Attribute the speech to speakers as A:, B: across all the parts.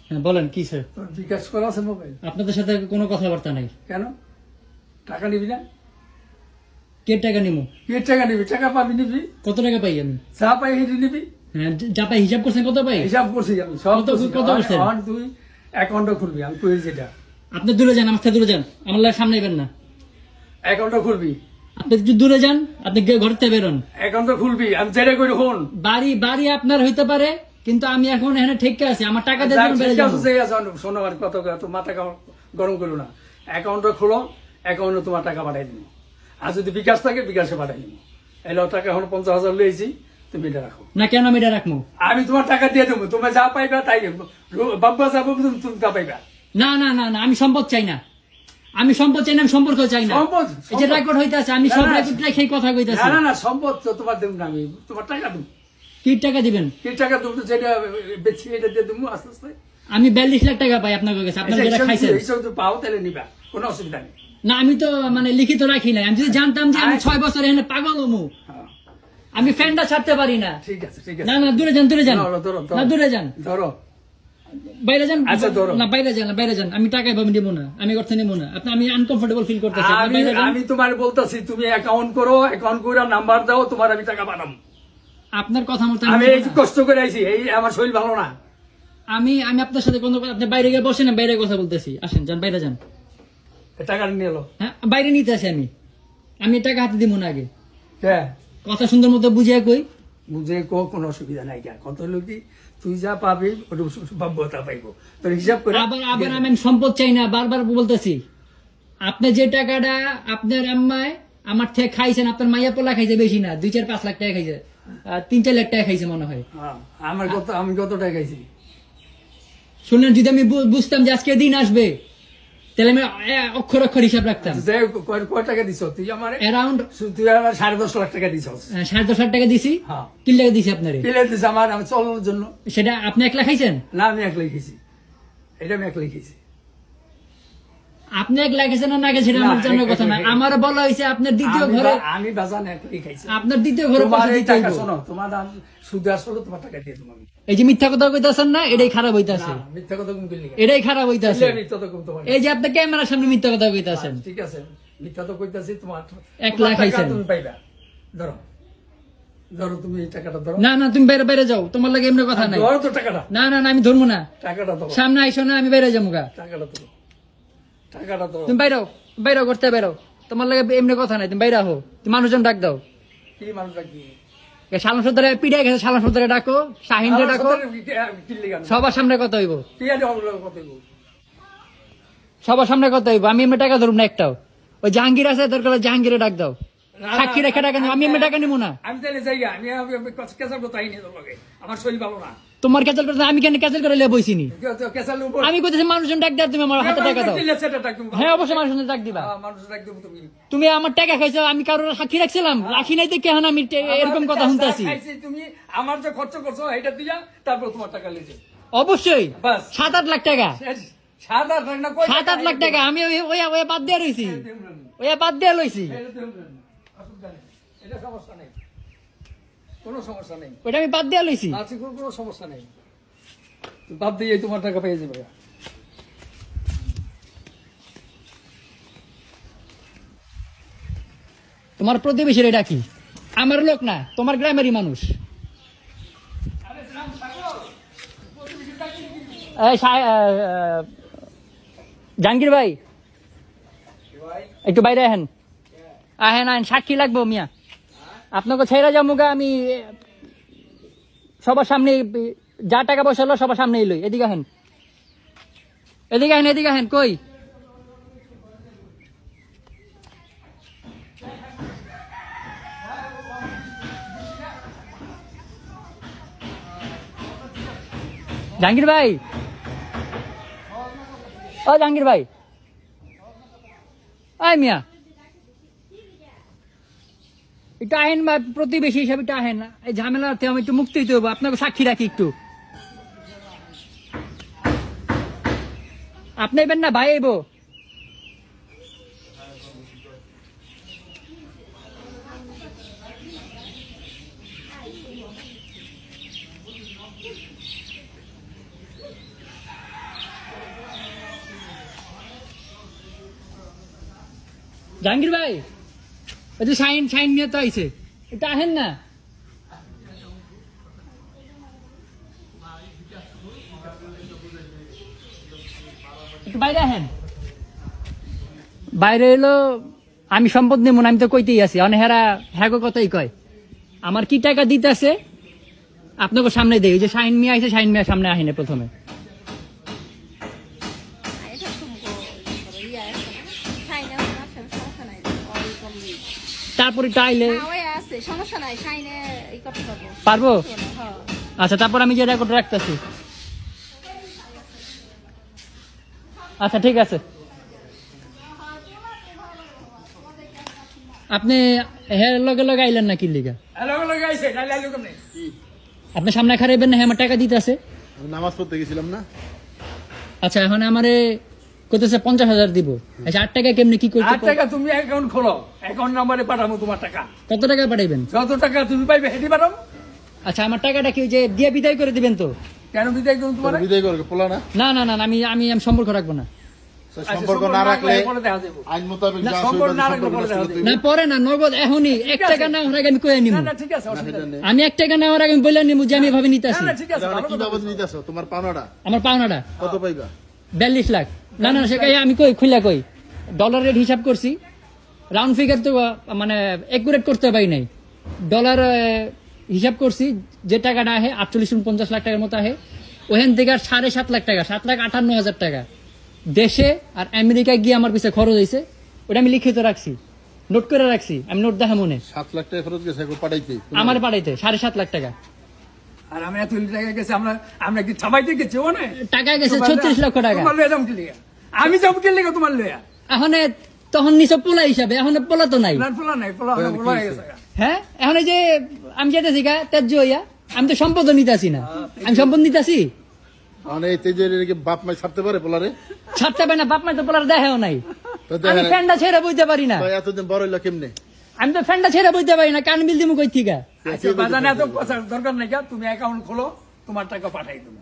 A: হ্যাঁ বলেন কি স্যার?
B: তোর বিকাশ করা আছে মোবাইল?
A: আপনাদের সাথে কোনো কথাবার্তা নাই।
B: কেন টাকা নিবি না?
A: কে টাকা নিবো?
B: কে টাকা নিবি? টাকা পাবি নিবি,
A: কত টাকা পাই আমি?
B: যা পাই হেঁটে নিবি।
A: হ্যাঁ যা পাই হিসাব করছেন কত পাই?
B: হিসাব করছি আমি সব
A: কত করছেন?
B: তুই অ্যাকাউন্টও খুলবি, আমি কই যেটা।
A: আপনি দূরে যান, আমার থেকে দূরে যান, আমার লাগে সামনে আইবেন না।
B: অ্যাকাউন্টও খুলবি,
A: আপনি একটু দূরে যান, আপনি ঘর থেকে বেরোন।
B: অ্যাকাউন্টও খুলবি, আমি যেটা করি হন।
A: বাড়ি আপনার হইতে পারে, কিন্তু আমি এখন এখানে ঠিক আছে, আমার টাকা দিয়ে দিবেন, বেড়ে যাবো।
B: শোনো আর কত তো মাথা গরম করো না। অ্যাকাউন্টও খোলো, অ্যাকাউন্টে তোমার টাকা পাঠাই দিব। আর যদি বিকাশ থাকে বিকাশে পাঠাই দিব। এলো টাকা এখন 50,000 লইছি, তুমি এটা রাখো।
A: না কেন আমি এটা রাখবো?
B: আমি তোমার টাকা দিয়ে দেবো, তুমি যা পাইবা তাই বাবা যাবো, তুমি তা পাইবা।
A: না না না না, আমি সম্পদ চাই না, আমি সম্পদ চাই না, আমি সম্পর্ক চাই না।
B: সম্পদ
A: এই যে রেকর্ড হইতাছে, আমি সব রেকর্ড রেখে কথা কইতাছি।
B: না না না, সম্পদ তো তোমার দেবো না, আমি তোমার টাকা দেবো।
A: কি টাকা দিবেন?
B: কি টাকা দেবো? যেটা বেশি এটা দিয়ে দেবো আস্তে আস্তে।
A: আমি 42 লাখ টাকা পাই আপনার কাছে, আপনার যেটা খাইছেন।
B: এইসব তো পাও তাহলে নিবা, কোনো অসুবিধা নেই।
A: না আমি তো মানে লিখিত রাখি না, আমি যদি জানতাম যে আমি 6 বছর এখানে পাগল হমু,
B: হ্যাঁ,
A: আমি ফ্যানটা ছাড়তে পারি না।
B: ঠিক আছে ঠিক
A: না
B: আছে।
A: না দূরে যান, দূরে যান,
B: ধরো, ধরো, ধরো।
A: না দূরে যান,
B: ধরো।
A: বাইরে যান।
B: আচ্ছা, ধরো।
A: না বাইরে যান, বাইরে যান, আমি টাকা পাবো নিব না, আমি অর্থ নিব না। আমি আনকমফোর্টেবল ফিল করতেছি, আপনি বাইরে যান।
B: আমি তোমার বলতেছি, তুমি অ্যাকাউন্ট করো, অ্যাকাউন্ট করে নাম্বার দাও, তোমার আমি টাকা পাঠাবো।
A: আপনার কথা মতো
B: আমি এই যে কষ্ট করে আইছি, এই আমার শরীর ভালো না।
A: আমি আপনার সাথে কোনো আপনি বাইরে গিয়ে বসেন, বাইরে কথা বলতেছি, আসেন যান, বাইরে যান।
B: টাকা নিয়ে এলো।
A: হ্যাঁ বাইরে নিতে আসি আমি টাকা হাতে দিব না আগে।
B: হ্যাঁ,
A: কথা সুন্দর মতো বুঝিয়ে কই।
B: বুঝে কোনো অসুবিধা নাই। কত লোকই তুই যা পাবি ওটা পাবো, তা পাইবো, তোর হিসাব করে।
A: আবার আমি সম্পদ চাই না, বারবার বলতেছি। আপনি যে টাকাটা আপনার আম্মায় আমার থেকে খাইছেন, আপনার মাইয়া পোলা খাইছে বেশি না, 2-4-5 লাখ টাকা খাইছে, 3-4 লাখ টাকা খাইছে মনে হয়।
B: হ্যাঁ, আমি কত টাকা খাইছি
A: শুনলেন? যদি আমি বুঝতাম যে আজকে দিন আসবে, তাহলে আমি অক্ষর অক্ষর হিসাব রাখতাম।
B: কয় টাকা দিছ তুই? আমার
A: অ্যারাউন্ড
B: তুই আমার 10.5 লাখ টাকা দিছ।
A: 10.5 লাখ টাকা দিছি।
B: হ্যাঁ,
A: কি টাকা দিছি আপনারে?
B: পেলে দিছ আমার চলার জন্য।
A: সেটা আপনি একলা খাইছেন?
B: না, আমি একলাই খেয়েছি, এটা আমি একলাই খেয়েছি।
A: আপনি একলা খাইছেন না গেছেন সেটা আমার জানার কথা না। আমার বলা হয়েছে আপনার দ্বিতীয় ঘরে,
B: আমি বাজান একলাই খাইছি।
A: আপনার দ্বিতীয় ঘরে
B: তোমার
A: পয়সা
B: এই
A: দিতে
B: টাকা
A: হইবো।
B: শোনো, তোমার সুদে আসলে তোমার টাকা দিয়ে দেবো আমি।
A: এই যে মিথ্যা কথা কইতাছেন না, এটাই খারাপ হইতাছে,
B: না, মিথ্যা কথা তুমি বললি কেন?
A: এটাই খারাপ হইতাছে।
B: মিথ্যা তো তোমার।
A: এই যে আপনি ক্যামেরার সামনে মিথ্যা কথা কইতাছেন।
B: ঠিক আছে, মিথ্যা তো কইতাছি। তোমার
A: 1 লাখ
B: টাকা
A: খাইছেন।
B: তুমি পাইবা। ধরো, ধরো, তুমি এই টাকাটা ধরো।
A: না না তুমি বাইরে বাইরে যাও, তোমার লাগে এমনি কথা নাই।
B: ধরো তো টাকাটা।
A: না না না আমি ধরবো না,
B: টাকাটা ধরো,
A: সামনে আইসো না, আমি বাইরে যাবো গা।
B: টাকাটা ধরো, টাকাটা ধরো।
A: তুমি বাইরে বাইরে করতে বেরো, তোমার লাগে এমনি কথা নাই, তুমি বাইরে হো। তুমি মানুষজন ডাক দাও,
B: কি মানুষ রাখবি?
A: সালাম সর্দারে পিড়ে গেছে, সালাম সর্দারে ডাকো, শাহিনরে ডাকো, সবার সামনে কথা হইব, সবার সামনে কথা হইব। আমি এমনি টাকা ধরব না একটাও। ওই জাহাঙ্গীর আছে, দরকার হলে জাহাঙ্গীরে ডাক দাও, সাক্ষী রেখে টাকা নিব, আমি এমনি টাকা নিবো না।
B: আমি তাহলে যাই, আমি কেসাল করতে আইনি, আমার শরীর ভালো না।
A: তোমার ক্যান্সেল করতে আমি কেন ক্যান্সেল করে বইছিনি?
B: কেসাল
A: আমি কইতেছি মানুষজন ডাক দাও, তুমি আমার হাতে টাকা দাও। হ্যাঁ অবশ্যই মানুষজন ডাক দিবা।
B: মানুষ ডাক দেবো তুমি।
A: তুমি আমার টাকা খাইছো, আমি কারোর সাক্ষী রাখছিলাম? রাখি নাই তো কেন আমি এরকম কথা শুনতেছি?
B: তুমি আমার যে খরচ করছো এটা দিয়া তারপর তোমার টাকা লেগে।
A: অবশ্যই
B: বাস
A: 7-8 লাখ টাকা,
B: 7-8 লাখ না,
A: 7-8 লাখ টাকা আমি ওই বাদ দিয়ে রইছি, ওই বাদ দিয়ে লইছি।
B: এটা সমস্যা নেই, কোনো সমস্যা নেই,
A: ওইটা আমি বাদ দিয়ে লইছি।
B: আছে কোনো সমস্যা নেই, বাদ দিয়ে তোমার টাকা পেয়ে যাবে।
A: তোমার প্রতিবেশীর এটা কি? আমার লোক না, তোমার গ্রামেরই মানুষ। জাহাঙ্গীর ভাই একটু বাইরে আহেন, আহেন আহেন, সাক্ষী লাগবো মিয়া। আপনাকে ছেড়ে যাবো গা, আমি সবার সামনে যা টাকা পয়সা হলো সবার সামনে লই। এদিকে আহেন, এদিকে আহেন, এদিকে আহেন। কই জাহাঙ্গীর ভাই? ও জাহাঙ্গীর ভাই, আয় মিয়া একটু আহেন, বা প্রতিবেশী হিসাবে একটু আহেন। এই ঝামেলাতে আমি একটু মুক্তি দিতে হবো, আপনাকে সাক্ষী রাখি একটু। আপনি এবেন না ভাই এবো? জাহাঙ্গীর ভাই ওই যে শাইন নিয়ে তো আইছে এটা আহেন না একটু বাইরে আহেন বাইরে এলো আমি সম্পদ নেব না আমি তো কইতেই আছি অনেক হেরা হ্যাগো কথাই কয় আমার কি টাকা দিতে আছে আপনাকে সামনে দেই যে শাইন মিয়া আইছে শাইন মিয়া সামনে আহিনে প্রথমে
C: এটা শুনবো ইয়া আছে শাইনে আছে সমস্যা নাই অল কমপ্লিট
A: তারপরে টাইলে
C: ওই আছে সমস্যা নাই শাইনে এই করতে পারবো
A: পারবো
C: হ্যাঁ
A: আচ্ছা তারপর আমি যে রেকর্ড রাখতেছি আচ্ছা ঠিক আছে আপনি হের লগে লগে আইলেন না কি লিগা
B: লগে লগে আইছে নাইলে আইলো কেমনে
A: আপনি সামনে খারাইবেন না আমার টাকা দিতে আছে
D: আমি নামাজ পড়তে গেছিলাম না
A: আচ্ছা এখন আমারে কইতেছে 50,000 দিব আচ্ছা 8 টাকা কেমনে কি করতে
B: 8 টাকা তুমি অ্যাকাউন্ট খোলো অ্যাকাউন্ট নম্বরে পাঠাবো তোমার টাকা
A: কত টাকা পাঠাইবেন
B: যত টাকা তুমি পাইবে হেঁটে পাঠাবো
A: আচ্ছা আমার টাকাটা কি ওই যে দিয়ে বিদায় করে দিবেন তো
B: কেন বিদায় করুন তোমার
D: তোর বিদায় করবে পোলা না
A: না না না না, আমি সম্পর্ক রাখবো না
D: সম্পর্ক না রাখলে
B: পরে দেখা যাবে
D: আইন মোতাবেক
B: না,
D: যা
B: সম্পর্ক
D: আছে
B: না
D: ওই
B: রাখলে
D: সম্পর্ক
B: পরে দেখা
D: নষ্ট করতে
A: না
D: হইবে।
A: পরে না নগদ এখনই 1
B: আছে।
A: টাকা না হওয়ার আগে আমি কয়ে নিব
B: না না ঠিক আছে অসুবিধা নেই
A: আমি 1 টাকা নেওয়ার আগে আমি বলে নিব যে আমি এভাবে নিতে
B: না
A: আসি
B: না ঠিক আছে
D: তাহলে
B: ভালো
D: কি
B: কথা
D: বাবদ
B: বলছো।
D: নিতেছো তোমার পাওনাটা
A: আমার পাওনাটা
D: কত পাইবা
A: 42 লাখ না না সেটাই আমি কই খুইলা কই ডলার রেট হিসাব করছি রাউন্ড ফিগার তো মানে একুরেট করতে পারি নাই ডলার হিসাব করছি যে টাকাটা আহে 48-49 লাখ টাকার মতো আহে ওখান থেকে আর 7.5 লাখ টাকা 7,58,000 টাকা দেশে আর আমেরিকায় গিয়ে আমার পিছে খরচ হয়েছে ওটা আমি লিখিত রাখছি নোট করে রাখছি আমি নোট দেখা মনে
D: 7 লাখ টাকা খরচ গেছে এখন পাঠাইতে
A: আমার পাঠাইতে 7.5 লাখ টাকা
B: আর আমি এত টাকা গেছে আমরা কি ছাপাইতে গেছি ও না
A: টাকা গেছে 36 লক্ষ টাকা
B: তোমার লয়ে যাম কি লিগা আমি যাম কি লিগা তোমার লয়া
A: এখন তখন নিচে পোলা হিসাবে এখন পোলা তো নাই
B: না পোলা নাই পোলা পোলা হয়ে গেছে
A: হ্যাঁ এখন এই যে আমি যেতেছি গা তেজ হইয়া আমি তো সম্পদ নিতেছি না আমি সম্পদ নিতেছি
D: মানে এই তেজের কি বাপ মাই ছাড়তে পারে পোলারে
A: ছাড়তে পারে না বাপ মা তো পোলার দেখাও নাই
D: তো
A: আমি
D: দেখেন
A: ফ্যানটা ছেড়ে বইতে পারি না
D: ভাই এতদিন বড় হইলো কেমনে
A: আমি তো ফ্যানটা ছেড়ে বইতে পারি না কান বিল দিমু কই থিকা
B: আচ্ছা বাজানে এত কথা দরকার নাই কা তুমি অ্যাকাউন্ট খোলো তোমার টাকা পাঠাই দেবো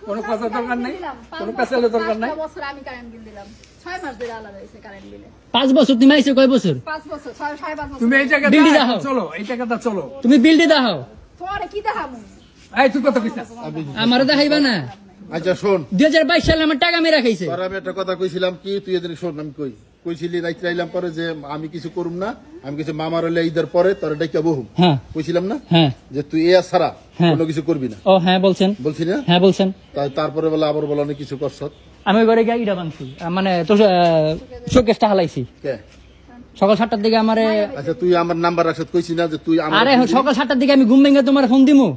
B: কোনো কথা দরকার নাই কোনো পেছালে দরকার নাই
C: 5 বছর আমি কারেন্ট বিল দিলাম 6 মাস ধরে আলাদা হইছে কারেন্ট বিলে
A: 5 বছর তুমি আইছো কয় বছর
C: 5 বছর 6.5 বছর
B: তুমি এই টাকা
A: বিলটি দাও।
B: চলো এই টাকাটা চলো
A: তুমি বিল দি দাও
C: তোরে কি দেখামু
B: এই তুই কত কইছ
A: আমারে দেখাইবা না
D: আচ্ছা শোন
A: 2022 সালে আমার টাকা মেরা খাইছে
D: তোর আমি একটা কথা কইছিলাম কি তুই এদের শোন আমি কইছিলি রাইতে আইলাম পরে যে আমি কিছু করুম না আমি কিছু মামার হইলে ঈদের পরে তোর ডাইকা বহুম
A: হ্যাঁ
D: কইছিলাম না
A: হ্যাঁ
D: যে তুই এ ছাড়া
A: হ্যাঁ।
D: কোনো কিছু করবি না
A: ও হ্যাঁ বলছেন
D: বলছি না
A: হ্যাঁ বলছেন
D: তারপরে বলে আবার বলে অনেক কিছু করছ
A: আমি ওই ঘরে গিয়ে ইটা ভাঙছি মানে তো শোকেসটা হালাইছি
D: কে
A: সকাল 7টার দিকে আমারে
D: আচ্ছা তুই আমার নাম্বার রাখছত কইছি না যে তুই আমার
A: আরে সকাল 7টার দিকে আমি ঘুম ভেঙে তোমার ফোন দিমু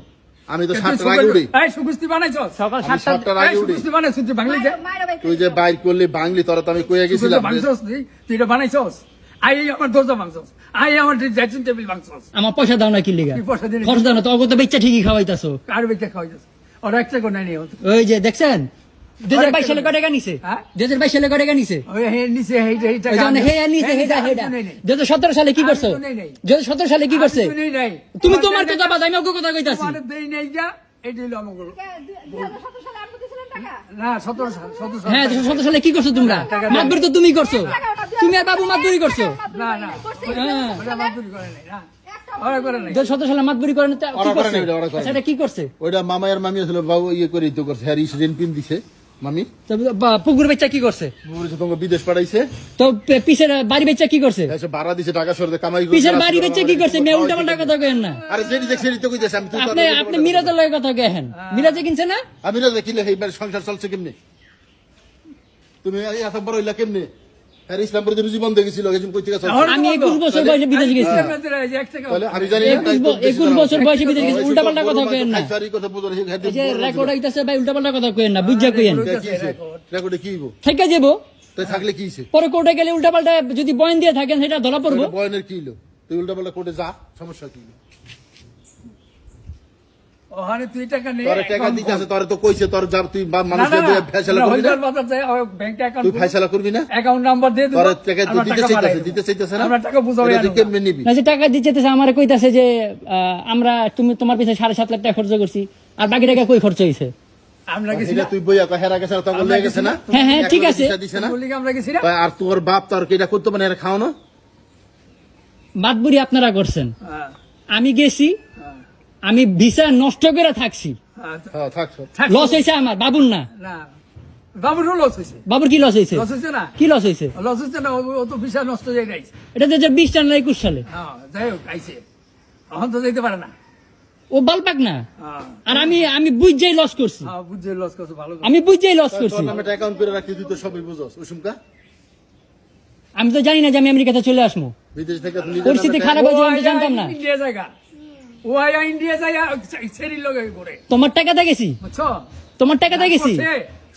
D: আমি তো 7টার আগে উঠি
B: এই সুকুস্তি বানাইছো
A: সকাল
D: আমি
A: 7টা
D: 7টার
B: এই
D: আগে উঠি
B: সুকুস্তি বানাইছো তুই বাংলি যে
C: মাইরা ভাই
D: তুই যে বাইর করলি বাংলি তোরা তো আমি কইয়া গেছিলাম যে-
B: ভাঙছস তুই এটা বানাইছস আই আমার দরজা ভাঙছস আই আমার ড্রেসিং টেবিল ভাঙছস
A: আমার পয়সা দাও না কি লিগা
B: কি পয়সা দিলি?
A: খরচ দাও না তো অগত বেচ্চা ঠিকই খাওয়াইতাছো
B: কার বেচে খাওয়াইছস ওরা একটা কোন নাই
A: ওই যে দেখছেন 2022 সালে কয় টাকা নিছে
B: হ্যাঁ?
A: 2022 সালে কয় টাকা নিছে
B: ওই হে নিচে হে হে
A: ওই যে হে নিছে হেডা হেডা 2017 সালে কি করছো
B: আমি তো নেই নাই।
A: 2017 সালে কি করছে
B: তুই নাই
A: তুমি তোমার কথা বাদ আমি অজ্ঞ কথা কইতাছি
B: তোমার দেই নাই যা এটি হলো আমার গল্প।
C: 2017 সালে আপনি দিছিলেন টাকা
B: না 17 সাল 17 সাল
A: হ্যাঁ 2017 সালে কি করছো তোমরা মাতবরি তো তুমি করছো তুমি আর বাবু মাতবরি করছো
B: না না
A: হ্যাঁ
B: ওরা মাদুরি করে নাই না ওরা করে নাই
A: 2017 সালে মাতবরি করেন তো কি
D: ওরা করে
A: করছে
D: নাই, ওরা করে নাই।
A: আচ্ছা এটা কি করছে
D: ওইটা মামায়ের মামি ছিল বাবু ইয়ে করে তো করছে হ্যাঁ ঋণ পিন দিছে মামি
A: তো পুকুর বেচা কি করছে
D: বলেছে তোমাকে বিদেশ পাঠাইছে
A: তো পিছের বাড়ি বেচা কি করছে
D: এসে ভাড়া দিছে টাকা সরতে কামাই করে
A: পিছের বাড়ি বেচা কি করছে মেয়ে উল্টা পাল্টা কথা কেন না
D: আরে যেটি দেখছি সেটি তো কইতেছে আমি তুই তো
A: আপনি আপনি মিরাজের লগে কথা কেন মিরাজে কিনছে না
D: আমি না দেখিলে এইবার সংসার চলছে কেমনে তুমি এত বড় হইলা কেমনে আর ইসলামপুরে যে রুজি বন্ধ গেছিল গেছিম কই থেকে চলছে
A: আমি 21 বছর বয়সে বিদেশে গেছি
D: তাহলে আমি জানি না
A: 21 বছর বয়সে বিদেশে গেছি উল্টা পাল্টা কথা কেন না
D: খাইছারি কথা বুঝো
A: এই যে রেকর্ড আইতাছে ভাই উল্টা পাল্টা কথা কেন না বুঝা কইেন
D: রেকর্ডে কি হইব
A: থেকে যাব
D: তাই থাকলে কি হইছে
A: পরে কোর্টে গেলে উল্টা পাল্টা যদি বয়ান দিয়ে থাকেন সেটা ধরা পড়বো
D: বয়নের কি হইলো তুই উল্টা পাল্টা কোর্টে যা সমস্যা কি
B: ওখানে তুই টাকা নেই
D: তোর টাকা দিতে আছে তোর তো কইছে তোর যা তুই
B: না
D: মানুষের
B: না
D: ফয়সালা করবি না
B: বাজার যায় ব্যাংক
D: তুই
B: অ্যাকাউন্ট
D: ফয়সালা করবি না
B: অ্যাকাউন্ট নাম্বার দিয়ে
D: তোর
B: দিবো
D: টাকা
B: আমরা
D: দিতে
B: টাকা পাঠাই
D: চাইতেছে
B: দেবো।
D: দিতে চাইতেছে না
B: আমরা টাকা বুঝাবো
D: এটা তুই কেমনে নিবি
A: না যে টাকা দিতেছে আমার কইতাছে যে আমরা তুমি তোমার পিছে 7.5 লাখ টাকা খরচ করছি আর বাকি টাকা কই খরচ হইছে
B: আমরা গেছি
D: এটা
B: না
D: তুই বইয়া হেরা গেছে তো
B: আমরা
D: লয়ে
B: গেছি
D: গেছে না
B: না?
A: হ্যাঁ, হ্যাঁ, ঠিক আছে।
D: দিছে না
B: বলি কি আমরা গেছি না
D: আর তোর বাপ তোর কি এটা করতে মানে এরা খাও না
A: বাদবুড়ি আপনারা করছেন,
B: হ্যাঁ,
A: আমি গেছি,
B: হ্যাঁ,
A: আমি ভিসা নষ্ট করে থাকছি,
B: হ্যাঁ,
D: হ্যাঁ থাকছো
B: থাক-
A: লস হয়েছে আমার, বাবুর না।
B: না বাবুরও লস হয়েছে,
A: বাবুর কি লস হয়েছে?
B: লস হয়েছে না,
A: কি লস হয়েছে?
B: লস হচ্ছে না, ও তো ভিসা নষ্ট হয়ে গেছে।
A: এটা 2020 সালে না 21 সালে।
B: হ্যাঁ, যাই হোক আইছে, এখন তো যেতে পারে না।
A: ও বালপাক না,
B: হ্যাঁ,
A: আর আমি বুঝাই লস করছি,
B: হ্যাঁ, বুঝছে লস করছে, ভালো করছে।
A: আমি বুঝাই লস করছি।
D: তোর নামে অ্যাকাউন্ট করে রাখতে তুই তো সবই বুঝোস ওসুমকা
A: আমি তো জানি না যে আমি আমেরিকাতে চলে আসবো,
D: বিদেশ থেকে তুই নিজের
A: পরিস্থিতি
D: নামে
A: খারাপ
B: ও
A: হয়েছে আমি তো
B: আয়া
A: জানতাম না।
B: ইন্ডিয়া জায়গা, ও আয়া ইন্ডিয়া জায়গা সেরির লগে করে,
A: তোমার টাকাতে গেছি,
B: বুঝছো?
A: তোমার টাকাতে গেছি।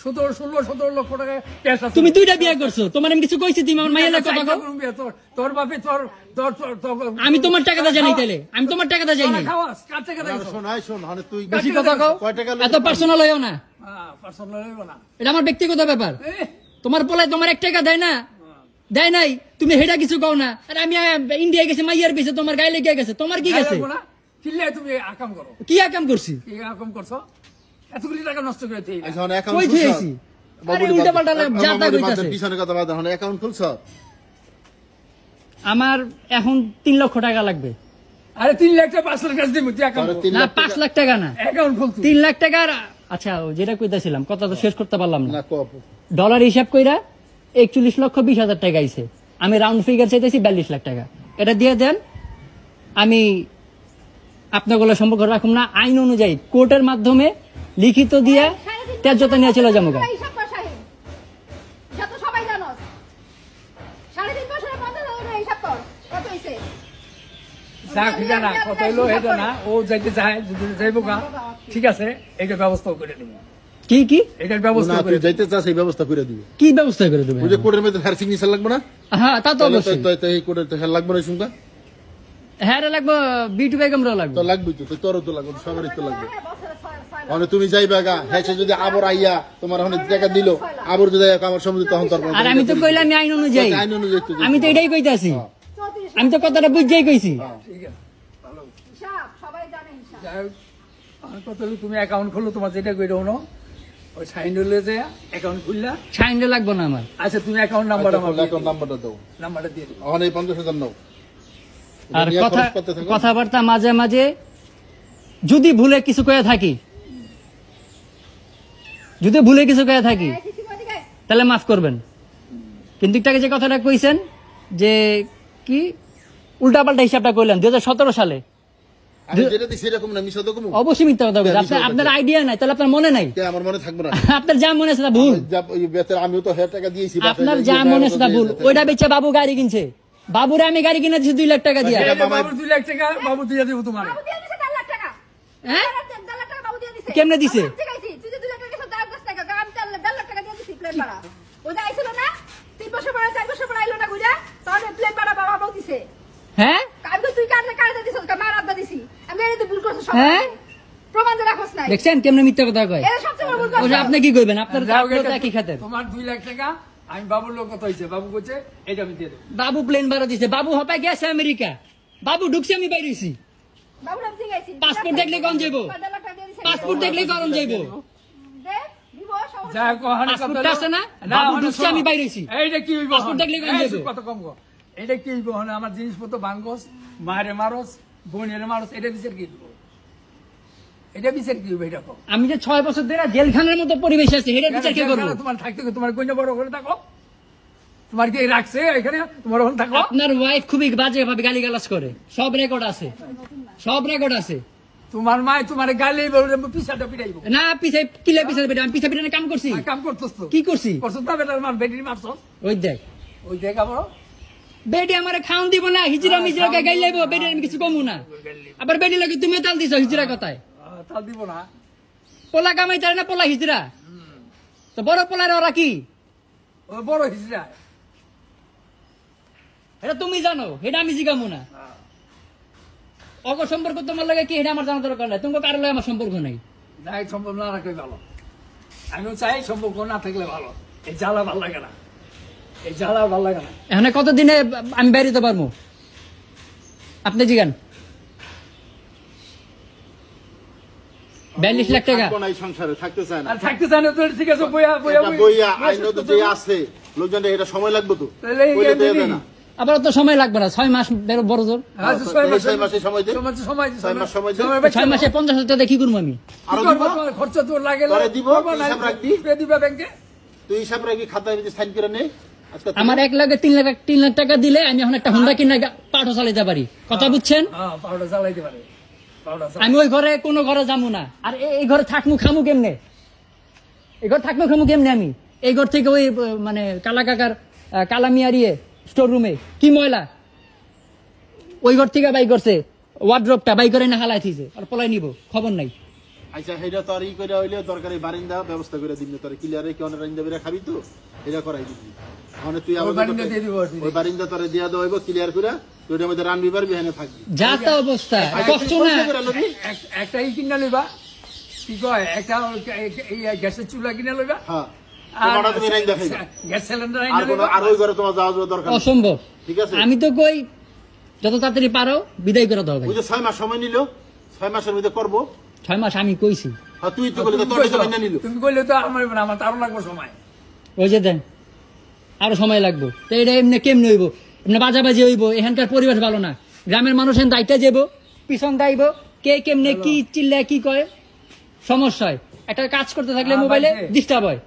B: 17 লক্ষ টাকা ক্যাশ আছে।
A: তুমি 2টা বিয়ে করছো, তোমার আমি কিছু কইছি? তুমি আমার মাইয়ের কথা কও।
B: তোর বাপে
A: আমি তোমার টাকাতে জানি তাইলে, আমি তোমার টাকাতে যাই নাই।
B: খাওয়াস কার টাকা
D: না, শোন আয় শোন মানে তুই
A: বেশি কথা কও,
D: কয় টাকা
A: এত পার্সোনাল হইও না,
B: পার্সোনাল হইব না।
A: এটা আমার ব্যক্তিগত ব্যাপার।
B: এ,
A: তোমার পোলায় তোমার 1 টাকা দেয় না, দেয় নাই, তুমি হেডা কিছু কও না। আর আমি ইন্ডিয়া গেছি, মাইয়ার বেছে তোমার গায়ে লেগে গেছে, তোমার কি গেছে?
B: লাগবো না? কিনলে তুমি আকাম করো,
A: কি আকাম করছি?
B: কি আকাম করছো? এতগুলি টাকা নষ্ট করে দিই না।
D: এখন অ্যাকাউন্ট
A: কই থুয়েছি? আরে উল্টা পাল্টা যা তা কইতাছে।
D: পিছনে কথা বাদ এখন অ্যাকাউন্ট খুলছ
A: আমার এখন 3 লক্ষ টাকা লাগবে।
B: আরে 3 লাখ টাকা 5 লাখ টাকা দিব, তুই আকাম
D: আরে
B: করো।
D: 3
A: না,
D: লাখ
A: 5 লাখ টাকা না,
B: অ্যাকাউন্ট খুলতো।
A: 3 লাখ টাকার। আচ্ছা, ও যেটা কইতাছিলাম কথা তো শেষ করতে পারলাম না।
D: না কপ
A: ডলার হিসাব কইরা 41,20,000 টাকা আইছে। আমি রাউন্ড ফিগার চাইতেছি 42 লাখ টাকা। এটা দিয়ে দেন, আমি আপনাগুলো সম্পর্ক রাখুন না। আইন অনুযায়ী কোর্টের মাধ্যমে লিখিত দিয়া ত্যায্যতা নিয়ে চলে যাবো।
C: হিসাব কর সাহেব, যত সবাই জানোস 3.5 বছরের মধ্যে হিসাব কর কত হইছে।
B: যাক ঠিক না, কত হইলো এটা না, ও যাইতে চায়, যদি যাইবো গা, ঠিক আছে, এটা ব্যবস্থা করে দিব,
A: কি কি
B: এটার ব্যবস্থা
D: না
B: করে
D: তুই যাইতে চাস এই ব্যবস্থা করে দিবি
A: কি ব্যবস্থা করে দেবে?
D: ওই যে কোডের মধ্যে হ্যার সিগনেচার লাগবে না
A: হ্যাঁ, তা তো
D: তাহলে
A: অবশ্যই।
D: তো এই কোডের তো হ্যার লাগবে না শুনকা
A: হ্যাঁ রে, লাগবো, বিটু বেগমরাও লাগবে।
D: তো লাগবে তো তোরও তো লাগবে সবারই তো লাগবে
C: বছরে 6
D: মানে তুমি যাইবা গা হ্যাঁ সে যদি আবার আইয়া তোমার অনেক টাকা দিল আবার যদি আমার সম্বন্ধে তখন তোর
A: আর আমি তো কইলাম আমি আইন অনুযায়ী,
D: আইন অনুযায়ী তো
A: আমি তো এটাই কইতাছি,
C: 34
A: আমি তো কথাটা বুঝাই কইছি।
B: ঠিক আছে, ভালো।
C: হিসাব সবাই জানে হিসাব।
B: যাই হোক, আমার কথা হলো তুমি অ্যাকাউন্ট খোলো, তোমার যেটা কইরা হনো ওই সাইন হলে যে অ্যাকাউন্ট খুললা।
A: সাইনটা লাগবো না আমার।
B: আচ্ছা, তুমি অ্যাকাউন্ট নাম্বার আমার
D: অ্যাকাউন্ট নাম্বারটা দাও
B: নাম্বারটা দিয়ে দিও।
D: এখন এই 50,000 নাও
A: আর
D: নিয়ে
A: কথা
D: খরচ করতে থাকো।
A: কথাবার্তা মাঝে মাঝে যদি ভুলে কিছু কয়ে থাকি, যদি ভুলে কিছু কয়ে থাকি
C: এই কিছু কই দিকে
A: তাহলে মাফ করবেন। কিন্তু একটু আগে যে কথাটা কইছেন যে কি উল্টাপাল্টা হিসাবটা কইলেন 2017 সালে,
D: আমি যেটা দিই সেরকম না মিশা তো কমু
A: অবশ্যই মিথ্যা কথা বলছেন।
D: মিথ্যা কথা
A: আপনার আইডিয়া নাই, তাহলে আপনার মনে নাই।
D: কে আমার মনে থাকবে না
A: আপনার যা মনে আছে তা ভুল,
D: ওই বেতের আমিও তো 1000 টাকা দিয়েছি
A: আপনার যা মনে আছে তা ভুল। ওইটা বেচে বাবু গাড়ি কিনছে, বাবুরে আমি গাড়ি কিনে দিচ্ছি 2 লাখ টাকা দিয়ে।
B: এই যে বাবুর 2 লাখ টাকা বাবু দিয়ে দিব তোমার।
C: বাবু দিয়ে দিছে 1.5 লাখ টাকা।
A: হ্যাঁ?
C: 1.5 লাখ টাকা বাবু দিয়ে দিছে।
A: কেমনে দিছে?
C: আমি জিজ্ঞাসি, তুই যে 2 লাখ টাকা দাও গাছ টাকা, আমি 1.5 লাখ টাকা দিয়ে দিছি প্লেন ভাড়া। ওই যে আইছিল না 3 বছর পরে 4 বছর পরে আইলো না কইরা, তখন প্লেন ভাড়া বাবা বউ দিছে।
A: হ্যাঁ,
C: আমি তো তুই কার্ডে দিছিস, মার আড্ডা দিছি। আমি এই তো ভুল করছিস সব।
A: হ্যাঁ?
C: প্রমাণ যে রাখছ নাই।
A: দেখছেন কেমনে মিথ্যা কথা কয়।
C: এটা সবচেয়ে বড় ভুল
A: ওটা
C: করছিস।
A: আপনি কি কইবেন? আপনার
B: যাও,
A: আপনার তো
B: এটা
A: একই খাতের।
B: তোমার 2 লাখ টাকা আমি বাবুর লোক কত হইছে, বাবু কইছে এটা আমি দিয়ে দেব।
A: বাবু প্লেন ভাড়া দিছে, বাবু হপায় গেছে আমেরিকা, বাবু ঢুকছে আমি বাইরেছি।
C: বাবুর আমি জিজ্ঞাসি।
A: পাসপোর্ট দেখলে কোন যাইবো?
C: 1.5 লাখ টাকা দিয়ে দিছে।
A: পাসপোর্ট দেখলে করণ যাইবো।
C: দে, দিব সব।
B: যা কহানে
A: পাসপোর্ট আছে না? বাবু ঢুকছে আমি বাইরে হইছি।
B: এইটা কি হইব?
A: পাসপোর্ট দেখলে কোন যাইবো?
B: কত কম গো, এটা কি হইব? হনে আমার জিনিসপত্র ভাঙ্গস, মারে মারস, বোনের মারস, এটা বিচার কি হইব? এটা বিচার কি হইব? এটা কও।
A: আমি যে 6 বছর ধরে জেলখানার মতো পরিবেশ আছে, এটা বিচার কি করবো?
B: তোমার থাকতে তোমার কইনা বড় করে থাকো, তোমার কি রাখছে এখানে তোমার ওখানে থাকো।
A: আপনার ওয়াইফ খুবই বাজে ভাবে গালিগালাজ করে, সব রেকর্ড আছে, সব রেকর্ড আছে।
B: তোমার মায় তোমার গালি বলবে পিছাটা পিটাইব।
A: না পিছে কিলে পিছে বেটা, আমি পিছে পিছনে কাম করছি।
B: কাম করছস তো
A: কি করছি?
B: করছস না বেটার মার বেটির মারছস।
A: ওই দেখ,
B: ওই দেখা বড়
A: বেডি আমারে খাওন দিব না, হিজরা মিজরা কে গাইল লাইবো, বেডি আমি কিছু কমু না। আবার বেডি লাগি তুমি তাল দিছো হিজরা কথায়।
B: তাল দিব না।
A: পোলা কামাই তার না পোলা হিজরা, তো বড় পোলার ওরা কি?
B: ও বড় হিজড়া।
A: এটা তুমি জানো, এটা আমি জিগামু না। অগ সম্পর্ক তোমার লাগে কি, এটা আমার জানা দরকার নাই। তোমার কারো লাগে আমার সম্পর্ক নাই।
B: যাই সম্পর্ক না রাখলে ভালো। আমিও চাই সম্পর্ক না থাকলে ভালো। এই জ্বালা ভাল লাগে না, এই জ্বালা ভাল লাগে না।
A: এখানে কতদিনে আমি বেরিতে পারবো আপনি জিগান? 42 লাখ টাকা
D: থাকবো না এই সংসারে থাকতে চায় না
B: আর থাকতে চাই না তো ঠিক আছে, বইয়া বইয়া
D: এটা বইয়া আইন তো যে আছে লোকজন এটা সময় লাগবে তো
B: তাহলে
D: কইলে তো
B: এমনি
D: হবে না
A: আবার তো সময় লাগবে না, 6 মাস বড় জোর।
B: হ্যাঁ, 6 মাস
D: 6 মাসে সময় দে।
B: সময়
D: 6 মাস সময় দে।
A: 6 মাসে 50,000 টাকা দিয়ে কি করবো আমি?
D: আরো
B: কি
D: দিব?
B: করবো? তোমার খরচ তো লাগে,
D: তোরে দিব,
B: করবো না,
D: হিসাব রাখবি।
B: পে দিবা ব্যাংকে।
D: তুই হিসাব রাখি, খাতায় সাইন করে নে আজকে থেকে।
A: আমার 1 লাখ 3 লাখ টাকা দিলে আমি এখন একটা হোন্ডা কিনে পাঠও চালাতে পারি, কথা বুঝছেন?
B: হ্যাঁ, পাউডার চালাইতে পারে, পাউডার চালাই।
A: আমি ওই ঘরে কোনো ঘরে যাবো না। আর এই ঘরে থাকমু খামু কেমনে? এই ঘর থাকমু খামু কেমনে? আমি এই ঘর থেকে ওই মানে কালা কাকার কালামিয়ারিয়ে স্টোর রুমে কি ময়লা, ওই ঘর থেকে বাই করছে, ওয়ার্ড্রপটা বাই করে না হালাই থিছে, আর পলাই নিব, খবর নাই।
D: আচ্ছা, হেটা তো আর ই করে হইলে দরকারি বারিন্দা ব্যবস্থা করে দিবি, তোর ক্লিয়ারে কি অনেক রাইন্দা বেরা খাবি তো, এটা করাই দিবি। মানে তুই
B: ওই বারিন্দা দিয়ে দিব আর কি।
D: ওই বারিন্দা তোরে দিয়া দেব ক্লিয়ার করে, তুই ওটার মধ্যে রানবি পারবি, এখানে থাকবি।
A: যা তা অবস্থা, কষ্ট না।
B: একটা ই কিনা লইবা, কি কয়, একটা এই গ্যাসের চুলা কিনা লইবা,
D: হ্যাঁ,
B: আর
D: তোমারটা তুমি রাইন্দা খাইবা।
B: গ্যাস সিলিন্ডার
D: আর
B: আইনা
D: কোনো
B: লইবা।
D: আর ওই ঘরে তোমার যাওয়া যাওয়া দরকার নেই।
A: অসম্ভব।
D: ঠিক আছে?
A: আমি তো কই যত তাড়াতাড়ি পারো বিদায় করে দাও ভাই।
D: ওই যে 6 মাস সময় নিল, 6 মাসের মধ্যে করবো।
A: 6 মাস আমি কইছি।
D: আর তুই তো বলে তোর সময় না নিল।
B: তুমি কইলে তো আমার তো আরো লাগবে সময়।
A: ওই যে দেন আরো সময় লাগবে, তো এটা এমনি কেমনি হইব, এমনি বাজাবাজি হইব, এখানকার পরিবেশ ভালো না, গ্রামের মানুষ এখান দায়িত্বে যাব, পিছন দাইব, কে কেমনে কি চিল্লায় কি কয়, সমস্যা হয়। একটা কাজ করতে থাকলে
B: হ্যাঁ,
A: মোবাইলে
B: বাজে।
A: ডিস্টার্ব হয়,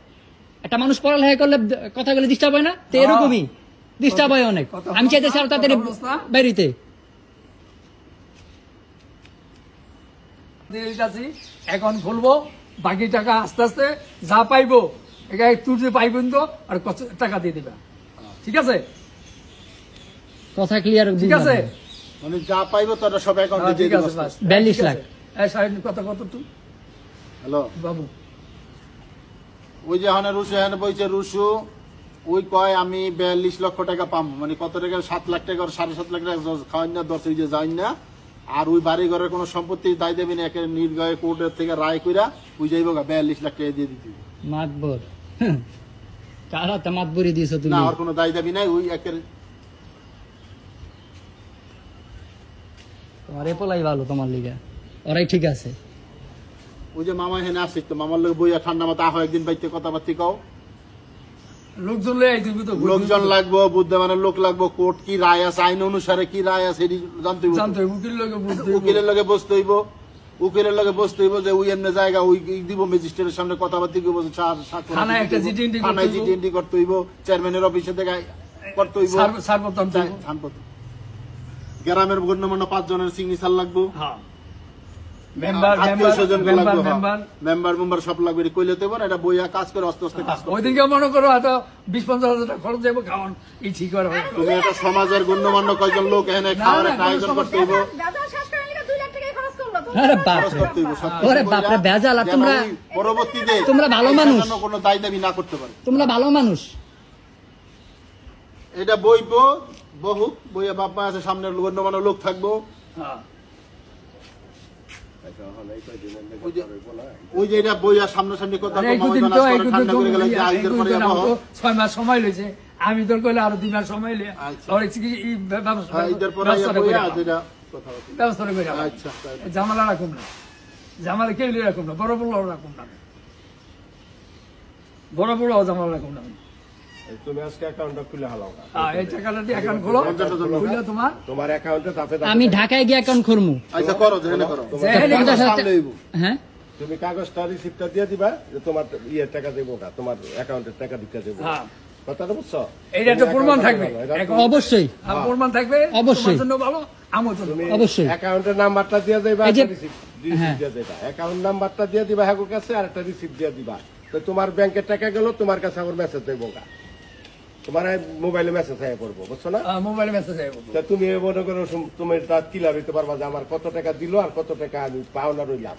A: একটা মানুষ পড়ালেখা করলে কথা বলে ডিস্টার্ব হয় না, তো এরকমই ডিস্টার্ব হয় অনেক।
B: কত
A: আমি চাইতেছি আরো তাড়াতাড়ি
B: অবস্থা?
A: বাড়িতে।
B: দিয়ে দিতাছি, অ্যাকাউন্ট খুলবো, বাকি টাকা আস্তে আস্তে যা পাইবো এখানে তুই যে পাইবেন তো, আর কত টাকা দিয়ে দিবা, ঠিক আছে?
A: কথা ক্লিয়ার,
B: ঠিক আছে,
D: মানে যা পাইবো তোরা সব অ্যাকাউন্টে
B: হ্যাঁ,
D: দিয়ে
B: ঠিক
D: দিবি।
B: আছে, বাস।
A: 42
B: ঠিক
A: লাখ।
B: আছে। এই সাহেব, কত তুই
D: হ্যালো,
B: বাবু?
D: ওই যে হানে রুশু হানে বইছে রুশু, ওই কয় আমি 42 লক্ষ টাকা পাম, মানে কত টাকা, 7 লাখ টাকা, 7.5 লাখ টাকা খাওয়ান না, 10 যে যাই না। আর ওই বাড়ি ঘরের কোনো সম্পত্তির দায় দেবেন, একে নির্গয় কোর্টের থেকে রায় কইরা ওই যাইব 42 লাখ টাকা দিয়ে দিতে।
A: মাতবর কারা তা মাতবরি দিয়েছো তুমি?
D: না, আর কোনো দায় দাবি নাই, ওই একের
A: তোমার এপলাই ভালো, তোমার লিগা ওরাই ঠিক আছে।
D: ওই যে মামা এখানে আসছে তো, মামার লোক বইয়া ঠান্ডা মাথা আহ একদিন বাইতে কথাবার্তি কও।
B: লোকজন লয়ে আইতে তো,
D: লোকজন লাগবো, বুদ্ধমানের লোক লাগবো, কোর্ট কি রায় আছে, আইন অনুসারে কি রায় আছে এটি জানতে হইব।
B: জানতে হবে, উকিল লোকে বুঝতে হবে।
D: উকিলের লগে বসতে হইব, উকিলের লগে বসতে হইব যে ওই এমনি জায়গা ওই দিব, ম্যাজিস্ট্রেটের সামনে কথাবার্তি করবো,
B: থানায় একটা চিঠি এন্ট্রি করতে
D: থানায়
B: হইব।
D: চিঠি এন্ট্রি করতে হইব, চেয়ারম্যানের অফিসে থেকে করতে হইব,
B: সার্বতম
D: থানপত্র। গ্রামের গণ্যমান্য 5 জনের সিগনেচার লাগবো,
B: হ্যাঁ, মেম্বার
D: আত্মীয় স্বজন লাগবো,
B: মেম্বার।
D: মেম্বার সব লাগবে, এটা কইলে তো এটা বইয়া কাজ করে আস্তে আস্তে কাজ করতে।
B: ওইদিকে মনে করো হয়তো 20-50 হাজার টাকা খরচ যাবো, খাওয়ান ই ঠিক করে হবে।
D: তুমি একটা সমাজের গণ্যমান্য কয়জন লোক এখানে খাওয়ার একটা আয়োজন করতে হইব,
C: ব্যবসা শেষ করে নিলে 2 লাখ টাকা খরচ করলো তো।
A: আরে
D: খরচ
A: বাপরে,
D: করতে হইব সব কিছু
A: ওরে
D: কইরা,
A: বাপরে, ভেজাল। আর
D: যেন
A: তোমরা
D: ওই পরবর্তীতে
A: তোমরা ভালো
D: এটা
A: মানুষ।
D: যেন কোনো দায় দাবি না করতে পারে।
A: তোমরা ভালো মানুষ।
D: এটা বইবো বহু বইয়া বাপ্পা আছে, সামনে গণ্যমান্য লোক থাকবো,
B: হ্যাঁ,
D: ওই যে এটা বইয়া সামনাসামনি কথা
B: আরে
D: কম
B: একদিন
D: হইতো না,
B: তো
D: আজকে ঠান্ডা করে গেলে যে আইদের পরে যাবো।
B: 6 মাস সময় লইছে, আমি তোর কইলে আরো 2 মাস সময় লইয়া
D: আচ্ছা।
B: আর কি ব্যবস্থা
D: হ্যাঁ, ঈদের পরে আইয়া বইয়া যেটা কথা হচ্ছে।
B: ব্যবস্থা করে
D: আচ্ছা, তাই।
B: জামালা রাখুন না, জামালা কেউ রাখুন না, বড় বড় রাখুন না, বড় বড় জামালা রাখুন না।
E: তুমি আজকে অ্যাকাউন্টটা খুলে হালাও না।
B: এই টাকাটা দিয়ে অ্যাকাউন্ট খোলো, খুলে তোমার
E: তোমার অ্যাকাউন্টে তাতে
A: আমি ঢাকায় গিয়ে অ্যাকাউন্ট খুলমু।
D: আচ্ছা, করো যেখানে করো।
B: যেখানে
A: 50,000
D: সামনে হইব।
A: হ্যাঁ,
E: তুমি কাগজটা রিসিপ্টটা দিয়ে দিবা যে তোমার ইয়ে টাকা দেবো না, তোমার অ্যাকাউন্টের টাকা দিতে দেবো।
B: হ্যাঁ,
E: কথাটা বুঝছো?
B: এইটা তো প্রমাণ থাকবে,
A: অবশ্যই
B: প্রমাণ থাকবে,
A: অবশ্যই।
B: তোমার জন্য ভালো, আমার জন্য
E: তুমি
A: অবশ্যই।
E: অ্যাকাউন্টের নাম্বারটা দিয়ে দিবা,
A: এই যে-
E: রিসিপ্ট
A: হ্যাঁ।
E: দিয়ে দিবা, অ্যাকাউন্ট নাম্বারটা দিয়ে দিবা হ্যাঁ কাছে, আর একটা রিসিপ্ট দিয়ে দিবা। তো তোমার ব্যাংকের টাকা গেল, তোমার কাছে আমার মেসেজ দেবো না, তোমার মোবাইলে মেসেজ হয়ে পড়বো, বুঝছো না?
B: মোবাইলে মেসেজ আইব।
E: তা তুমি মনে করো তুমি তা ক্লিয়ার হইতে পারবা যে আমার কত টাকা দিল আর কত টাকা আমি পাওনা রইলাম।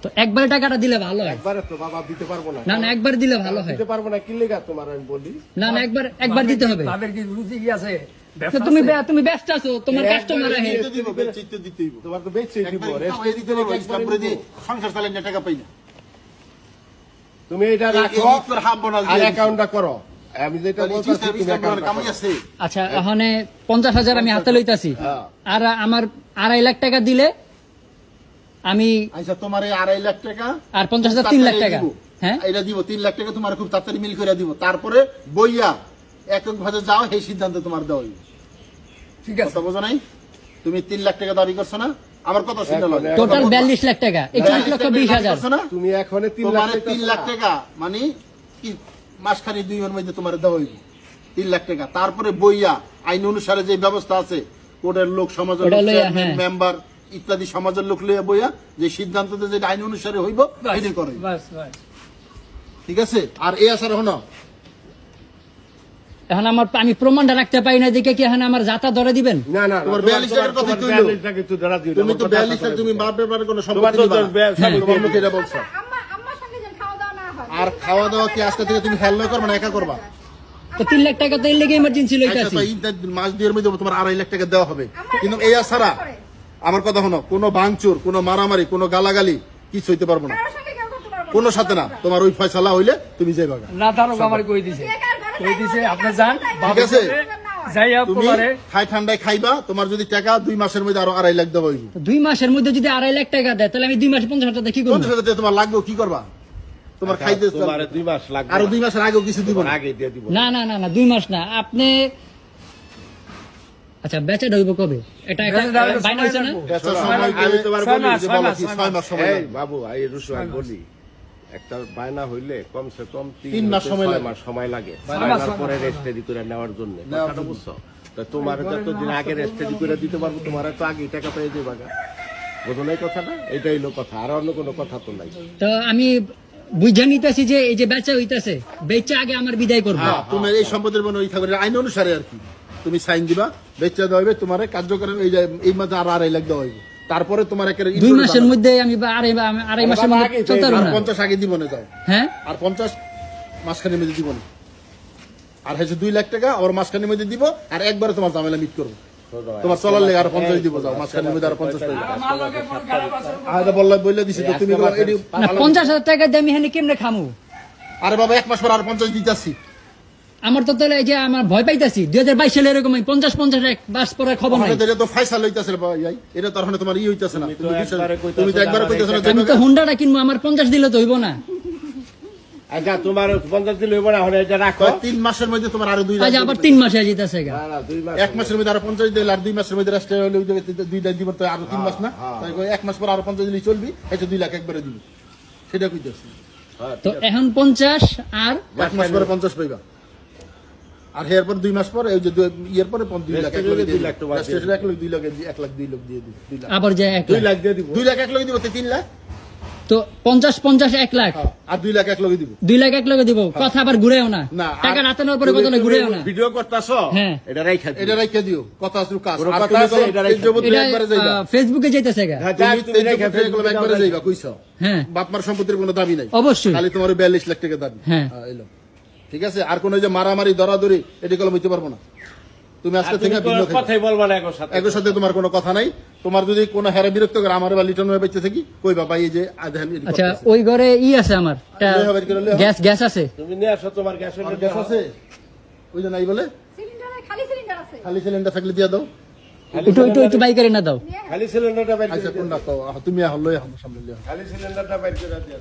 A: তো একবার টাকাটা দিলে ভালো হয়।
E: একবারে তো বাবা দিতে পারবো না।
A: না না, একবার দিলে ভালো হয়।
E: দিতে পারবো না, কি লেগা তোমার আমি বলি।
A: না না, একবার দিতে হবে।
B: তাদের কি রুচি কি আছে?
A: তো
B: ব্যবসা
A: তুমি
B: আছে?
A: তুমি ব্যস্ত আছো, তোমার
E: একবার
A: কাস্টমার আহে।
D: চিত্ত দিব, চিত্ত দিতে হইব।
E: তোমার তো বেচে দিব,
D: একবার
E: রেস্ট
D: খাওয়াই দিতে হইব, ইসলাম করে দিয়ে সংসার চালাই না, টাকা পাই না।
E: তুমি এটা রাখো
D: এই তোর হাম বোনাস
E: আর
D: দিয়ে
E: অ্যাকাউন্টটা করো। আমি যেটা
D: তাহলে
E: বলতেছি
D: ইসলাম
E: তুমি
D: ইসলাম
E: অ্যাকাউন্টটা
D: কামাই
E: করো।
D: আছে।
A: আচ্ছা, এখানে 50,000 আমি হাতে লইতাছি,
E: হ্যাঁ।
A: আর আমার 2.5 লাখ টাকা দিলে আমি,
D: আচ্ছা, তোমার এই 2.5 লাখ টাকা
A: আর 50,000 3 লাখ টাকা।
D: দিব।
A: হ্যাঁ,
D: এটা দিব 3 লাখ টাকা তোমার খুব তাড়াতাড়ি মিল করে দিব। তারপরে বইয়া এককভাবে যাও সেই সিদ্ধান্ত তোমার দেওয়া হইবে।
B: ঠিক আছে
D: কথা বোঝো নাই? তুমি 3 লাখ টাকা দাবি করছো না? আমার কথা শুনে
E: এখন-
D: লাগে
A: টোটাল 42 লাখ টাকা 41,20,000
D: করছো না?
E: তুমি এখন 3
D: তোমার
E: লাখ
D: 3 লাখ টাকা মানে কি মাসখানি 2 এর মধ্যে তোমার দেওয়া হইবে 3 লাখ টাকা। তারপরে বইয়া আইন অনুসারে যে ব্যবস্থা আছে কোর্টের লোক সমাজের
A: ওটা
D: লোক
A: লইয়া, হ্যাঁ।
D: মেম্বার ইত্যাদি সমাজের লোক লইয়া বইয়া যে সিদ্ধান্ত যেটা আইন অনুসারে হইব সেটাই করো।
B: বাস বাস
D: ঠিক আছে? আর এই আসার হনো
A: এখন আমি প্রমাণটা রাখতে পারি না দেখে কি এখন আমার যাতা ধরে দিবেন?
E: না না
D: তোমার 42 টাকার কথা কইলো।
E: 42 টাকা তো ধরা দিও
D: তুমি তো 42 টাকা তুমি বাপের বাড়ি কোনো সম্পত্তি
E: তোমার তো
D: নিবা না।
E: 42
D: তোমার মুখে এটা বলছো।
C: আম্মার সঙ্গে যেন খাওয়া দাওয়া না হয়।
D: আর খাওয়া দাওয়া কি আজকে থেকে তুমি হেল্প করবে না একা করবা?
A: তো 3 লাখ টাকা তো এর লেগে ইমার্জেন্সি
D: আচ্ছা,
A: লইতাছি।
D: তো এই মাস দুয়ের মধ্যে তোমার 2.5 লাখ টাকা দেওয়া হবে। কিন্তু এই ছাড়া আমার কথা শোনো, কোনো ভাঙচুর, কোনো মারামারি, কোনো গালাগালি কিছু হইতে পারবো না।
C: কারোর সঙ্গে কেউ করতে পারবো না।
D: কোনো সাথে না। তোমার ওই ফয়সালা হইলে তুমি যাইবা।
B: না দারোগা আমার কই দিছে কই দিছে আপনি যান
D: ঠিক আছে?
B: যাইয়া
D: তুমি
B: পোলারে
D: খাই ঠান্ডায় খাইবা। তোমার যদি টাকা 2 মাসের মধ্যে আরো 2.5 লাখ দেওয়া হইব।
A: তো 2 মাসের মধ্যে যদি 2.5 লাখ টাকা দেয় তাহলে আমি 2 মাসে 50,000 টাকা কি করব?
D: 50,000 টাকা তোমার লাগবে কি করবা? তোমার খাইতে
E: তোমার 2 মাস লাগবে
D: আরো 2 মাসের আগেও কিছু দিব না।
E: আগে দিয়ে দিব
A: না না না না 2 মাস না। আপনি আচ্ছা বেচা হইব কবে? এটা
B: বেচা হইব
A: বাইনা হইছে না?
D: ব্যবসার সময়
E: আমি তোমার
B: ছয়
E: বলি
B: মাস,
E: যে
B: ছয়
E: বলো
B: মাস,
E: কি,
B: ছয়
D: 6 মাস সময়
E: এই
D: লাগবে।
E: বাবু এই রুশু আমি বলি একটা বায়না হইলে কমসে কম
D: 3 মাস সময়
E: 6
D: লাগে।
E: মাস সময় লাগে
B: মাস,
E: বায়নার
B: ছয়
E: পরে
B: মাস।
E: রেজিস্ট্রি করে নেওয়ার জন্য
D: নেওয়ার
E: কথাটা
D: জন্য।
E: বুঝছো? তো তোমার যতদিন আগে রেজিস্ট্রি করে দিতে পারবো তোমার তো আগে টাকা পেয়ে দেবা গা। বুঝো না এই কথাটা? এটাই হলো কথা, আর অন্য কোনো কথা তো নাই।
A: তো আমি বুঝা নিতেছি যে এই যে বেচা হইতাছে বেচা আগে আমার বিদায় করব।
D: হ্যাঁ, তোমার এই সম্পদের মনে ওই থাকবে আইন অনুসারে আর কি। তুমি সাইন দিবা, বেচা দেওয়া হবে, তোমার কার্যকরণ এই মাসে আর 2.5 লাখ দেওয়া হইব। তারপরে তোমার একের
A: 2 মাসের মধ্যে আমি আড়াই মাসের মধ্যে
E: আগেই
A: চলতে পারবো না।
D: 50 আগে দিব না যাও।
A: হ্যাঁ
D: আর 50 মাসখানের মধ্যে দিব না। আর হচ্ছে 2 লাখ টাকা আর মাসখানের মধ্যে দিব। আর একবারে তোমার ঝামেলা মিট করবো। তোমার চলার লেগে আর 50 দিব যাও, মাসখানের মধ্যে আর 50 টাকা।
B: আমার লগে ফোন খারাপ আছে
D: আর এটা বললে দিছি তো তুমি বলো, এডি-
A: না 50,000 টাকা দিয়ে আমি এখানে কেমনে খামু?
D: আরে বাবা 1 মাস পর আর 50 দিতাছি।
A: আমার তো তাহলে এই যে আমার ভয় পাইতাছি 2022 সালে এরকম 50 এক বাস পরে খবর নাই।
D: আমাদের এটা তো ফাইসাল হইতাছে রে বাবা, এটা তো আর তোমার হইতাছে না।
E: তো একবারে কইতাছো
D: তুমি তো একবারে
E: যে
D: কইতাছ না
A: আমি তো হুন্ডাটা কিনবো, আমার 50 দিলে তো হইব না।
E: আচ্ছা তোমার 50 দিন হইব না, এখন এটা রাখো।
D: 3 মাসের মধ্যে তোমার আরো 2 লাখ
A: আজ আবার 3 মাসে যেতেছে গা।
E: না না 2 মাস
D: 1 মাসের মধ্যে আরো 50 দিলে আর 2 মাসের মধ্যে রাষ্ট্রীয় হলে 2 লাখ দিব, তো আরো 3 মাস না? তাই 1 মাস পর আরো 50 দিলে চলবি, এটা 2 লাখ একবারে দিব। সেটা কইতাছি।
A: তো এখন 50 আর
D: 1 মাস পরে 50 পাইবা। আর এরপর 2 মাস পর এই যে ইয়ের পরে 2 লাখ, 1 লাখ
E: 2 লাখ তোমার দিয়ে
D: 1 লাখ 2 লাখ 1 লাখ 2 লাখ দিয়ে দিই। 2 লাখ
A: আবার যে 1
E: 2
A: লাখ।
E: লাখ দিয়ে দিব
D: 2 লাখ 1 লাখ দিব, তো 3 লাখ।
A: তো 50 1 লাখ,
D: হ্যাঁ, আর 2 লাখ 1 লাখ দিব।
A: 2 লাখ 1 লাখ দিব। কথা আবার ঘুরেও না,
D: না,
A: টাকা
D: আর
A: রাতে নেওয়ার পরে কথা ঘুরেও না।
E: ভিডিও করতাছো
A: হ্যাঁ।
E: এটা রাইখা
D: এটা রাইখা দিও, কথা আছে কাজ।
E: কোনো
D: আর
E: কথা
D: তুমি
E: আছে,
D: বলো,
E: এটা রাইখা
D: এই জগৎ
A: এটা
D: একবারে যাইবা।
A: ফেসবুকে যাইতেছে গা।
E: হ্যাঁ,
D: তুমি
E: তুমি রাইখা
D: তেজ জগৎ একবারে যাইবা, কইছো?
A: হ্যাঁ
D: বাপ মার সম্পত্তির কোনো দাবি নাই,
A: অবশ্যই।
D: খালি তোমার 42 লাখ টাকা দাবি।
A: হ্যাঁ।
D: এলো ঠিক আছে। আর কোন যে মারামারি দরাদরি এটি কলম হইতে পারবো না। তুমি আজকে থেকে ভিন্ন থাকবে।
E: কথাই বলবা না একর সাথে
D: একর সাথে তোমার কোনো কথা নাই। তোমার যদি কোনো হেরে বিরক্ত করে আমার বা লিটন হয়ে বেঁচে থাকি, কই বাবা এই যে আধান
A: আচ্ছা ওই ঘরে আছে আমার
D: লই হবে, করে লই হবে।
A: গ্যাস আছে।
E: তুমি নিয়ে আসো তোমার গ্যাস
D: আর গ্যাস আছে ওই যে নাই বলে,
C: সিলিন্ডারে খালি সিলিন্ডার আছে।
D: খালি সিলিন্ডার থাকলে দিয়া দাও।
A: একটু বাইকারে না দাও।
E: খালি সিলিন্ডারটা বাইর
D: আচ্ছা
E: করে
D: কোন না তো তুমি এখন লই এখন সামনে লই
E: খালি সিলিন্ডারটা বাইর করে দিও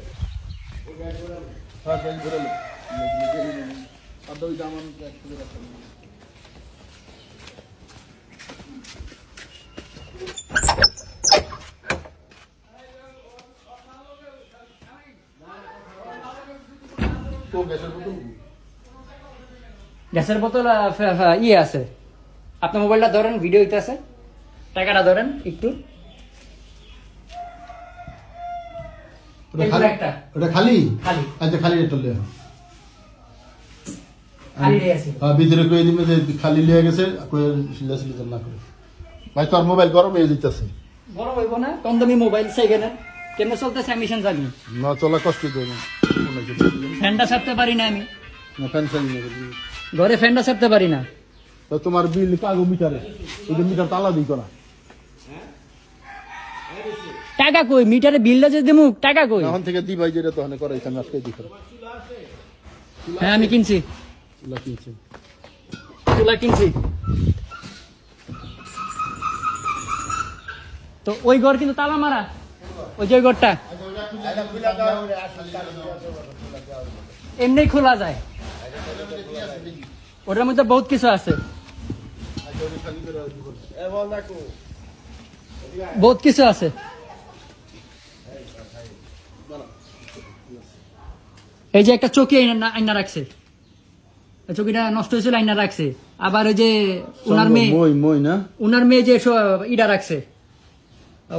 A: গ্যাসের বোতল আছে। আপনার মোবাইলটা ধরেন, ভিডিও হইতেছে, টাকাটা ধরেন একটু। এরপর একটা
D: ওটা খালি
A: খালি
D: আচ্ছা খালি এটা লই
A: খালি রে আছে।
D: ভিতরে কই দিবে যে খালি লিয়ে গেছে, কই সিলা সিলা না করে ভাই তোর মোবাইল গরম হয়ে যাইতাছে।
A: বড় হইব না, কম দামি মোবাইল সেকেন্ড কেমনে চলতেছে আমি জানি।
D: না চলা কষ্ট দেবে
A: ফ্যানটা ছাড়তে পারি না আমি,
D: না ফ্যান ফ্যান
A: ঘরে ফ্যানটা ছাড়তে পারি না।
D: তো তোমার বিল কাগো মিটারে এই যে মিটার তালা দিই করা
A: টাকা কই? মিটারে বিলটা যে দেবো টাকা কই?
D: এখন থেকে দি ভাই যেটা তো হনে করে এখানে আজকে দি করে
A: হ্যাঁ আমি কিনছি,
D: চুলা কিনছে
A: চুলা কিনছি। তো ওই ঘর কিন্তু তালা মারা, ওই যে ওই ঘরটা এমনি খোলা যায়। ওটার মধ্যে বহুত কিছু আছে, বহুত কিছু আছে। এই যে একটা চৌকি আইনা রাখছে, এই চৌকিটা নষ্ট হয়েছিল, আইনা রাখছে। আবার ওই যে ওনার মেয়ে,
D: মই না
A: ওনার মেয়ে যে ইটা রাখছে,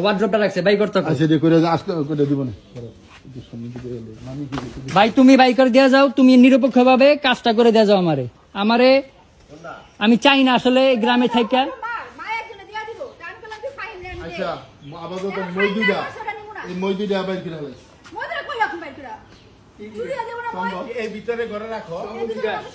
A: ওয়ার্ড্রপটা রাখছে, বাই করতে হবে।
D: আচ্ছা দিয়ে করে আজকে করে দিব না
A: ভাই তুমি বাই করে দেওয়া যাও, তুমি নিরপেক্ষ ভাবে কাজটা করে দেওয়া যাও আমারে। আমারে আমি চাই না আসলে গ্রামে থাইকা।
C: মা একজনে দিয়া দিব টান করলে তুই ফাইন দেন দে
D: আচ্ছা আপাতত মই দুইটা এই মই দুইটা আবার কিনা হলো
C: মোদের কই রাখুন ভাই তোরা চুরি আজ আমরা মই
E: এই ভিতরে ঘরে রাখো।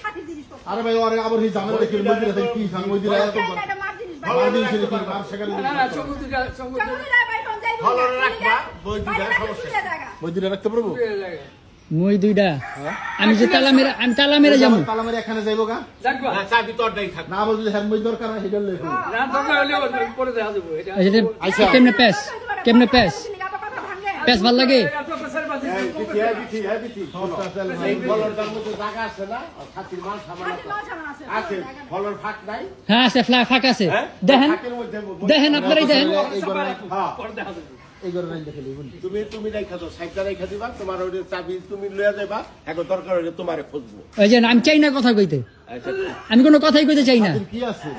C: সাথী জিনিস পত্র
D: আরে ভাই আরে আবার এই জামেলা দেখি মই দুইটা কি খান মই দুইটা এত
C: এটা মার জিনিস ভাই
D: ভালো দিন ছিল কি মার সেখানে
B: না না চকু দুইটা
C: চাকুরি লাই ভাই কোন যাইবো
E: হলরে রাখবা, বই দুইটা সমস্যা।
D: মই দুইটা রাখতে পারবো
A: মই দুইটা আমি যে তালা মেরে যাবো।
D: তালামের এখানে যাইবো গা
B: যাকবা
E: না চাবি তোরটাই থাক।
D: না বলতে হ্যাঁ মই দরকার না সেটা লই
B: না দরকার হলে পরে দেখা যাবো এটা
A: আচ্ছা কেমনে প্যাস, কেমনে প্যাস,
C: কথা ভাঙে
A: প্যাস ভাল লাগে।
B: এত পেছার বাজি
E: এই বিথি হলর দাম মতো জায়গা আছে না? আর ছাতির মাল সামান
C: সাথী মাল সামান আছে
E: আছে। হলর ফাঁক নাই?
A: হ্যাঁ আছে, ফাঁকা আছে,
E: হ্যাঁ?
A: দেখেন
E: ফাঁকের মধ্যে
A: দেখেন আপনারাই দেখেন।
E: হ্যাঁ।
B: পরে দেখা যাবে
D: এই ঘরে রাইন দেখে লইবো
E: তুমি রাইখা দাও, সাইডটা রাইখা দিবা, তোমার ওই চাবি তুমি লইয়া যাবা, এখন দরকার হইলে তোমারে খুঁজবো।
A: ওই যে আমি চাই না কথা কইতে, আমি কোনো কথাই কইতে চাই না।
D: কি আছে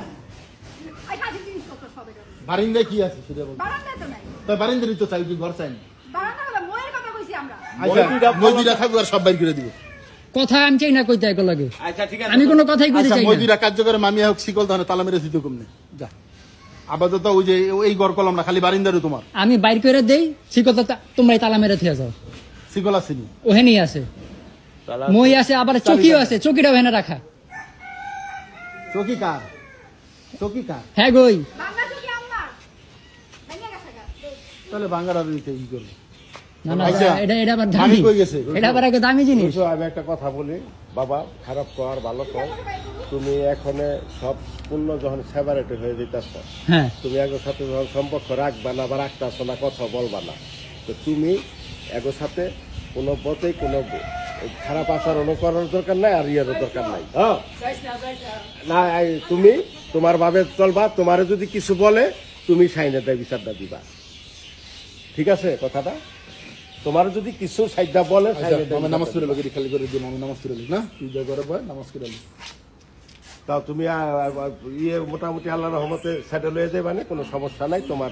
C: আই সাথী জিনিস পত্র সব এটা
D: বারিন্দায় কি আছে সেটা বল
C: বারান্দা তো নাই
D: তো বারিন্দারই তো চাই কি ঘর চাই না
C: বারান্দা হলো ময়ের কথা কইছি আমরা
D: আচ্ছা মই দুইটা থাকবো আর সব বাইর করে দিব
A: কথা আমি চাই না কইতে এক লাগে,
E: আচ্ছা ঠিক আছে।
A: আমি কোনো কথাই কইতে
D: আচ্ছা
A: চাই
D: মই
A: না।
D: দুইটা কার্যকর মামি হোক শিকল তাহলে তালা মেরে দিতে কমনে যা আপাতত ওই যে এই ঘর কলম না খালি বারিন্দারও তোমার
A: আমি বাইর করে দেই, শিকতা তোমরাই তালা মেরে থিয়া যাও,
D: শিকল আসেনি
A: ওহেনি আছে, মই আছে, আবার চকিও আছে, চকিটাও হেনে রাখা।
D: চকি কার চকি কার
A: হ্যাঁ গই,
C: বাংলা চুকি আমার ভেঙে গেছে গা
D: তাহলে বাঙ্গার আর দিতে ই করবে
A: না না
D: আচ্ছা,
A: এটা আবার
D: আমি
A: দামি,
D: কই গেছে?
A: এটা আবার একটা দামি জিনিস।
E: বুঝছো, আমি একটা কথা বলি বাবা, খারাপ কর ভালো কর, তুমি এখন সব পূর্ণ যখন সেপারেট হয়ে যেতেছ,
A: হ্যাঁ
E: তুমি এগোর সাথে যখন সম্পর্ক রাখবা না বা রাখতেছ না, কথা বলবা না, তো তুমি এগোর সাথে কোনো পথেই কোনো খারাপ আচরণও করার দরকার নাই, আর ইয়েরও দরকার নাই। হ্যাঁ না, তুমি তোমার ভাবে চলবা, তোমার যদি কিছু বলে তুমি সাইনেটা বিচারটা দিবা, ঠিক আছে কথাটা? তোমার যদি কিছু সাইডটা বলে
D: আমি নামাজ পড়ে লোক খালি করে দিই আমি নামাজ পড়ে না তুই যা করে বয় নামাজ পড়ে
E: তাও তুমি ইয়ে মোটামুটি আল্লাহর রহমতে সেটেল হয়ে যাবে, মানে কোনো সমস্যা নাই তোমার।